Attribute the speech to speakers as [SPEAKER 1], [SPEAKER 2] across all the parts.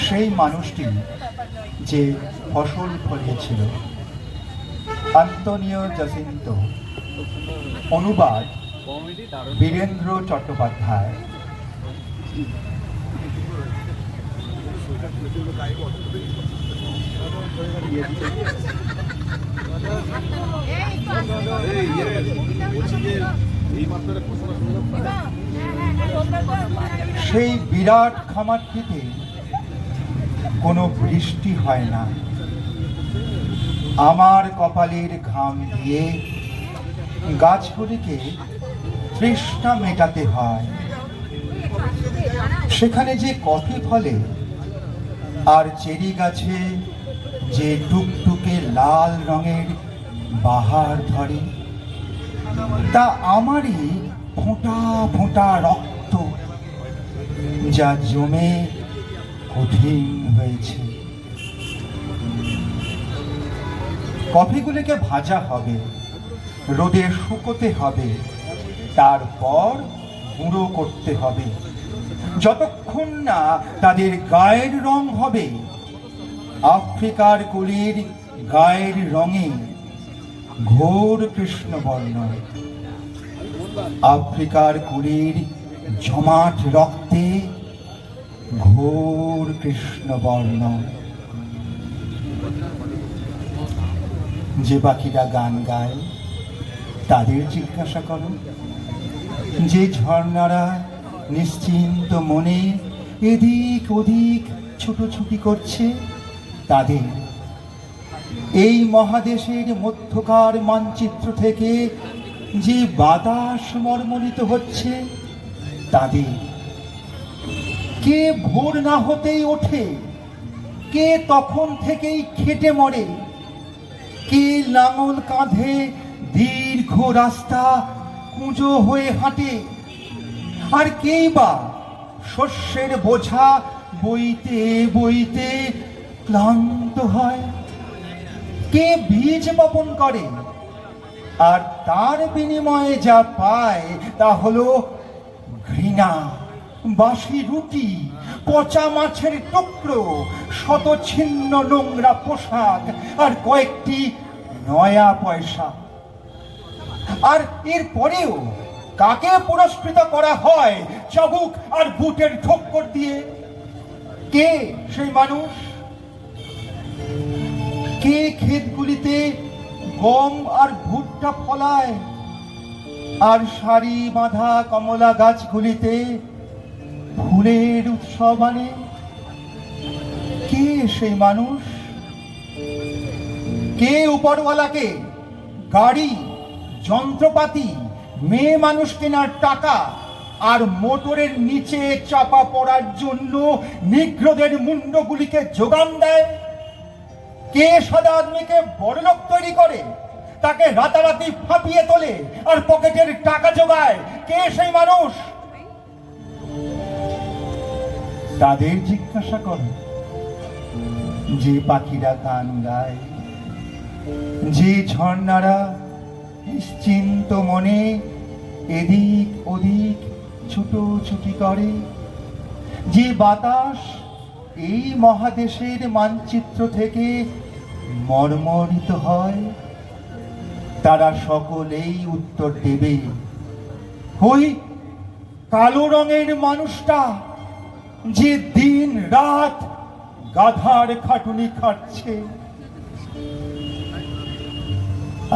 [SPEAKER 1] সেই মানুষটি যে ফসল ফলিয়েছিল। আন্তনিও জাসিন্তো, অনুবাদ বীরেন্দ্র চট্টোপাধ্যায়। সেই বিরাট খামারটিতে কোনো বৃষ্টি হয় না। আমার কপালের ঘাম দিয়ে গাছগুলিকে তৃষ্ণা মেটাতে হয়। সেখানে যে কফি ফলে আর চেরি গাছে যে টুকটুকে লাল রঙের বাহার ধরে, তা আমারই ফোঁটা ফোঁটা রক্ত, যা জমে কঠিন হয়েছে। কফিগুলিকে ভাজা হবে, রোদে শুকোতে হবে, তারপর গুঁড়ো করতে হবে। যতক্ষণ না তাদের গায়ের রং হবে আফ্রিকার কুলির গায়ের রঙে ঘোর কৃষ্ণবর্ণ। আফ্রিকার কুলির জমাট রক্তে ঘোর কৃষ্ণবর্ণ। যে পাখিরা গান গায় তাদের জিজ্ঞাসা করো। যে ঝর্ণারা নিশ্চিন্ত মনে এদিক ওদিক ছুটোছুটি করছে তাদের। এই মহাদেশের মধ্যকার মানচিত্র থেকে যে বাতাস মর্মরিত হচ্ছে তাদের। কে ভোর না হতেই ওঠে, কে তখন থেকেই খেটে মরে, কে লাঙল কাঁধে দীর্ঘ রাস্তা কুঁজো হয়ে হাঁটে, আর কেই বা শস্যের বোঝা বইতে বইতে ক্লান্ত হয়। কে বীজ বপন করে আর তার বিনিময়ে যা পায় তা হলো ঘৃণা, বাসি রুটি, পচা মাছের টুকরো, শত ছিন্ন নোংরা পোশাক আর কয়েকটি নয়া পয়সা। আর এর পরেও কাকে পুরস্কৃত করা হয় চাবুক আর বুটের ঠোক্কর দিয়ে? কে সেই মানুষ? কে ক্ষেতগুলিতে গম আর ভুট্টা ফলায় আর সারি বাঁধা কমলা গাছগুলিতে ফুলের উৎসব আনে? কে সেই মানুষ? কে উপরওয়ালাকে গাড়ি, যন্ত্রপাতি, মেয়ে মানুষ কেনার টাকা আর মোটরের নিচে চাপা পড়ার জন্য নিগ্রোদের মুন্ডগুলিকে যোগান দেয়? কে সাদা আদমিকে বড়লোক তৈরি করে, তাকে রাতারাতি ফাঁপিয়ে তোলে আর পকেটের টাকা জোগায়? কে সেই মানুষ? তাদের জিজ্ঞাসা করো। যে পাখিরা গান গায়, যে ঝর্ণারা নিশ্চিন্ত মনে এদিক ওদিক ছুটোছুটি করে, যে বাতাস এই মহাদেশের মানচিত্র থেকে মর্মরিত হয়, তারা সকলেই উত্তর দেবে, ওই কালো রঙের মানুষটা যে দিন রাত গাধার খাটুনি খাচ্ছে।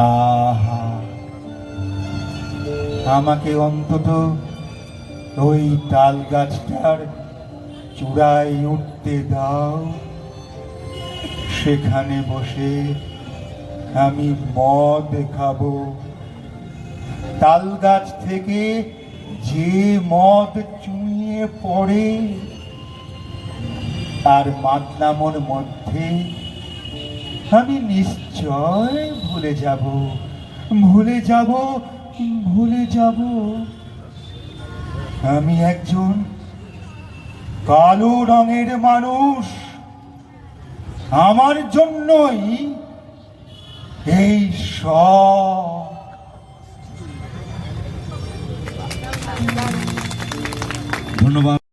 [SPEAKER 1] আহা, আমাকে অন্তত ওই তাল গাছটার চূড়ায় উঠতে দাও। সেখানে বসে আমি মদ খাবো। তাল গাছ থেকে যে মদ চুঁইয়ে পড়ে আর মাতলামোর মধ্যে আমি নিশ্চয় ভুলে যাব, ভুলে যাব, ভুলে যাব আমি একজন কালো রঙের মানুষ। আমার জন্যই এই সব।
[SPEAKER 2] ধন্যবাদ।